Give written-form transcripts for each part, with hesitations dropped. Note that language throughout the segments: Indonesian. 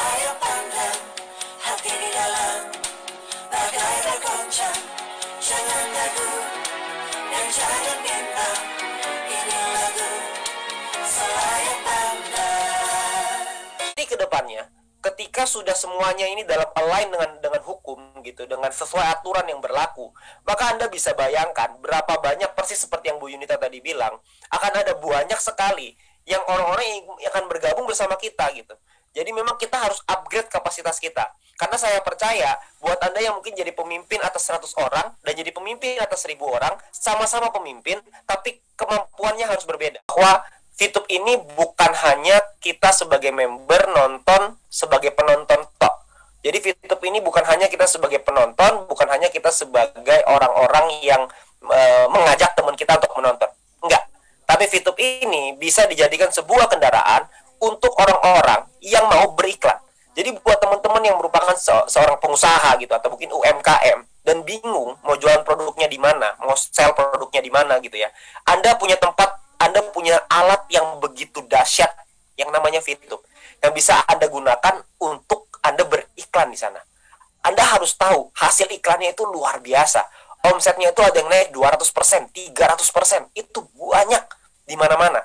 Saya pandang hati di dalam bagai bergoncang. Jangan ragu dan jangan bimbang. Ini lagu Saya pandang. Jadi ke depannya, ketika sudah semuanya ini dalam align dengan hukum gitu, dengan sesuai aturan yang berlaku, maka Anda bisa bayangkan berapa banyak, persis seperti yang Bu Yunita tadi bilang, akan ada banyak sekali yang orang-orang yang akan bergabung bersama kita gitu. Jadi memang kita harus upgrade kapasitas kita. Karena saya percaya buat Anda yang mungkin jadi pemimpin atas 100 orang dan jadi pemimpin atas 1000 orang, sama-sama pemimpin, tapi kemampuannya harus berbeda. Bahwa VTube ini bukan hanya kita sebagai member nonton sebagai penonton tok. Jadi VTube ini bukan hanya kita sebagai penonton, bukan hanya kita sebagai orang-orang yang mengajak teman kita untuk menonton. Enggak. Tapi VTube ini bisa dijadikan sebuah kendaraan untuk orang-orang yang mau beriklan. Jadi buat teman-teman yang merupakan seorang pengusaha gitu atau mungkin UMKM dan bingung mau jualan produknya di mana, mau sell produknya di mana gitu ya. Anda punya tempat, Anda punya alat yang begitu dahsyat yang namanya VTube yang bisa Anda gunakan untuk Anda beriklan di sana. Anda harus tahu hasil iklannya itu luar biasa. Omsetnya itu ada yang naik 200%, 300%. Itu banyak di mana-mana.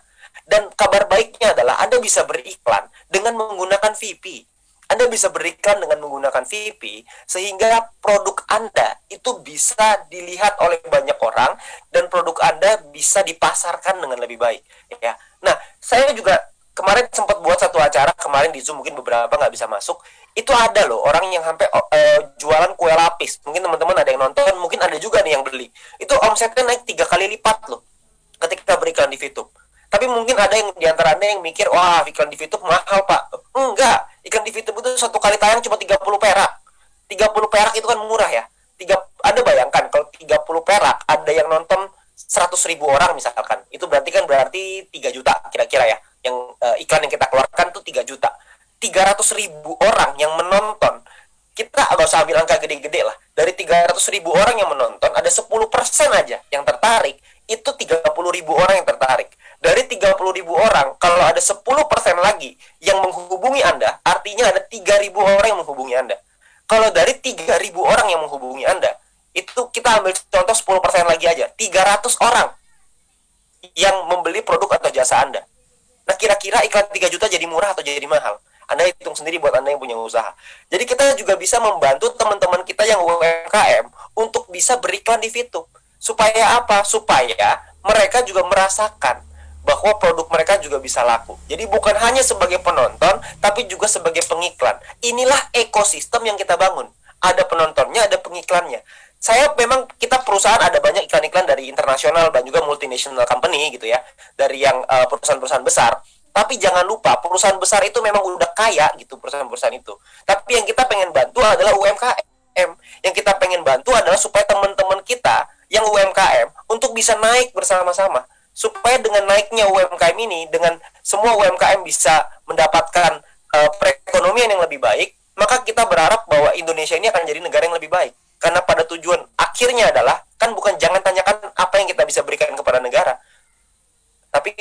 Dan kabar baiknya adalah Anda bisa beriklan dengan menggunakan VP. Anda bisa beriklan dengan menggunakan VP sehingga produk Anda itu bisa dilihat oleh banyak orang dan produk Anda bisa dipasarkan dengan lebih baik. Ya. Nah, saya juga kemarin sempat buat satu acara kemarin di Zoom, mungkin beberapa nggak bisa masuk. Itu ada loh orang yang sampai jualan kue lapis. Mungkin teman-teman ada yang nonton, mungkin ada juga nih yang beli. Itu omsetnya naik 3 kali lipat loh ketika beriklan di VTube. Tapi mungkin ada yang diantara Anda yang mikir, wah iklan di VTube mahal pak. Enggak, iklan di VTube itu satu kali tayang cuma 30 perak. 30 perak itu kan murah ya. Anda bayangkan kalau 30 perak ada yang nonton 100.000 orang misalkan. Itu berarti 3 juta kira-kira ya. Yang iklan yang kita keluarkan tuh 3 juta. 300.000 orang yang menonton. Kita agak usah ambil angka gede-gede lah. Dari 300.000 orang yang menonton, ada 10% aja yang tertarik. Itu 30.000 orang yang tertarik. Dari 30.000 orang, kalau ada 10% lagi yang menghubungi Anda, artinya ada 3.000 orang yang menghubungi Anda. Kalau dari 3.000 orang yang menghubungi Anda, itu kita ambil contoh 10% lagi aja, 300 orang yang membeli produk atau jasa Anda. Nah, kira-kira iklan 3 juta jadi murah atau jadi mahal? Anda hitung sendiri buat Anda yang punya usaha. Jadi kita juga bisa membantu teman-teman kita yang UMKM untuk bisa beriklan di VTube. Supaya apa? Supaya mereka juga merasakan bahwa produk mereka juga bisa laku. Jadi bukan hanya sebagai penonton, tapi juga sebagai pengiklan. Inilah ekosistem yang kita bangun. Ada penontonnya, ada pengiklannya. Memang kita perusahaan ada banyak iklan-iklan dari internasional dan juga multinational company gitu ya. Dari yang perusahaan-perusahaan besar. Tapi jangan lupa, perusahaan besar itu memang udah kaya gitu, perusahaan-perusahaan itu. Tapi yang kita pengen bantu adalah UMKM. Yang kita pengen bantu adalah supaya teman-teman kita yang UMKM untuk bisa naik bersama-sama. Supaya dengan naiknya UMKM ini, dengan semua UMKM bisa mendapatkan perekonomian yang lebih baik, maka kita berharap bahwa Indonesia ini akan jadi negara yang lebih baik. Karena pada tujuan akhirnya adalah, kan bukan jangan tanyakan apa yang kita bisa berikan kepada negara, tapi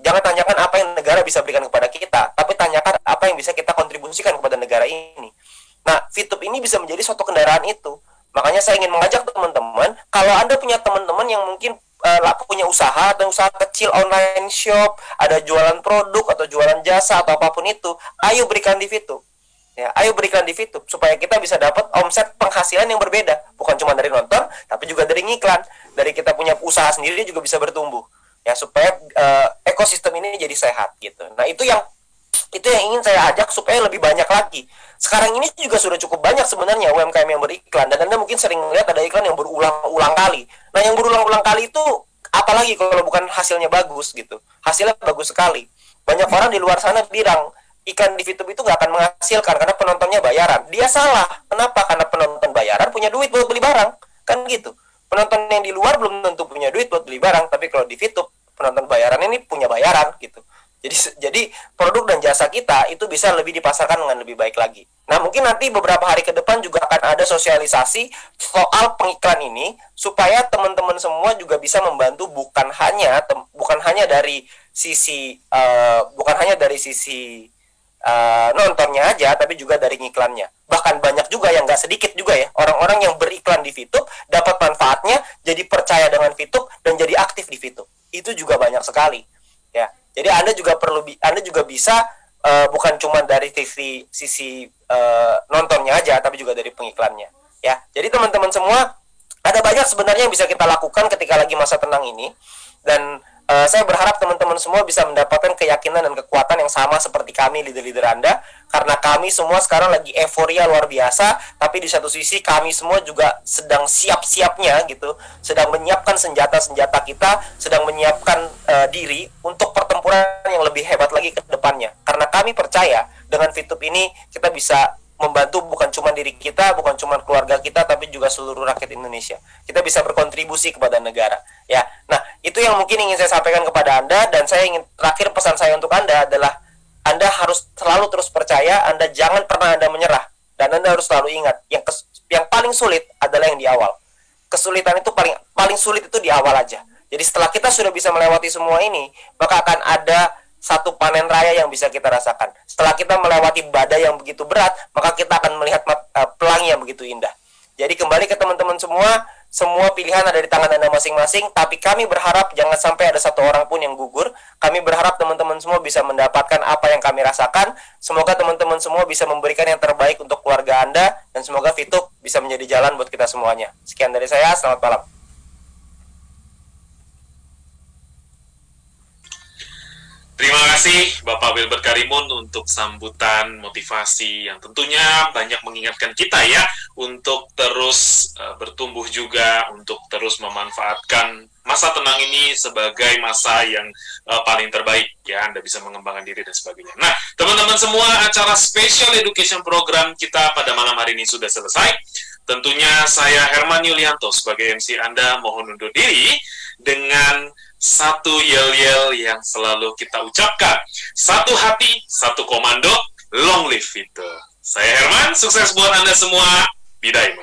jangan tanyakan apa yang negara bisa berikan kepada kita, tapi tanyakan apa yang bisa kita kontribusikan kepada negara ini. Nah, VTube ini bisa menjadi suatu kendaraan itu. Makanya saya ingin mengajak teman-teman, kalau Anda punya teman-teman yang mungkin punya usaha atau usaha kecil online shop, ada jualan produk atau jualan jasa atau apapun itu, ayo berikan di VTube. Ya, ayo berikan di VTube supaya kita bisa dapat omset penghasilan yang berbeda, bukan cuma dari nonton, tapi juga dari ngiklan. Dari kita punya usaha sendiri juga bisa bertumbuh. Ya, supaya ekosistem ini jadi sehat gitu. Nah, itu yang ingin saya ajak supaya lebih banyak lagi. Sekarang ini juga sudah cukup banyak sebenarnya UMKM yang beriklan, dan Anda mungkin sering melihat ada iklan yang berulang-ulang kali. Nah, yang berulang-ulang kali itu apalagi kalau bukan hasilnya bagus gitu. Hasilnya bagus sekali. Banyak orang di luar sana bilang iklan di VTube itu nggak akan menghasilkan karena penontonnya bayaran. Dia salah. Kenapa? Karena penonton bayaran punya duit buat beli barang. Kan gitu. Penonton yang di luar belum tentu punya duit buat beli barang, tapi kalau di VTube penonton bayaran ini punya bayaran gitu. Jadi produk dan jasa kita itu bisa lebih dipasarkan dengan lebih baik lagi. Nah, mungkin nanti beberapa hari ke depan juga akan ada sosialisasi soal pengiklan ini supaya teman-teman semua juga bisa membantu bukan hanya dari sisi nontonnya, aja, tapi juga dari iklannya. Bahkan banyak juga yang nggak sedikit juga ya, orang-orang yang beriklan di VTube dapat manfaatnya, jadi percaya dengan VTube dan jadi aktif di VTube. Itu juga banyak sekali ya. Jadi Anda juga bisa bukan cuma dari sisi nontonnya aja, tapi juga dari pengiklannya ya. Jadi teman-teman semua, ada banyak sebenarnya yang bisa kita lakukan ketika lagi masa tenang ini, dan saya berharap teman-teman semua bisa mendapatkan keyakinan dan kekuatan yang sama seperti kami, leader-leader Anda, karena kami semua sekarang lagi euforia luar biasa, tapi di satu sisi kami semua juga sedang siap-siapnya gitu, sedang menyiapkan senjata-senjata kita, sedang menyiapkan diri untuk pertempuran yang lebih hebat lagi ke depannya. Karena kami percaya dengan VTube ini kita bisa membantu bukan cuma diri kita, bukan cuma keluarga kita, tapi juga seluruh rakyat Indonesia. Kita bisa berkontribusi kepada negara ya. Nah, itu yang mungkin ingin saya sampaikan kepada Anda, dan saya ingin terakhir pesan saya untuk Anda adalah Anda harus selalu terus percaya, Anda jangan pernah Anda menyerah, dan Anda harus selalu ingat yang paling sulit adalah yang di awal. Kesulitan itu paling sulit itu di awal aja. Jadi setelah kita sudah bisa melewati semua ini, maka akan ada satu panen raya yang bisa kita rasakan. Setelah kita melewati badai yang begitu berat, maka kita akan melihat pelangi yang begitu indah. Jadi kembali ke teman-teman semua pilihan ada di tangan Anda masing-masing, tapi kami berharap jangan sampai ada satu orang pun yang gugur. Kami berharap teman-teman semua bisa mendapatkan apa yang kami rasakan. Semoga teman-teman semua bisa memberikan yang terbaik untuk keluarga Anda, dan semoga VTube bisa menjadi jalan buat kita semuanya. Sekian dari saya, selamat malam. Terima kasih Bapak Wilbert Karimun untuk sambutan motivasi yang tentunya banyak mengingatkan kita ya untuk terus bertumbuh juga, untuk terus memanfaatkan masa tenang ini sebagai masa yang paling terbaik ya, Anda bisa mengembangkan diri dan sebagainya. Nah, teman-teman semua, acara Special Education Program kita pada malam hari ini sudah selesai. Tentunya saya Herman Yulianto sebagai MC Anda mohon undur diri dengan satu yel-yel yang selalu kita ucapkan. Satu hati, satu komando, long live VTube. Saya Herman, sukses buat Anda semua. Bidai.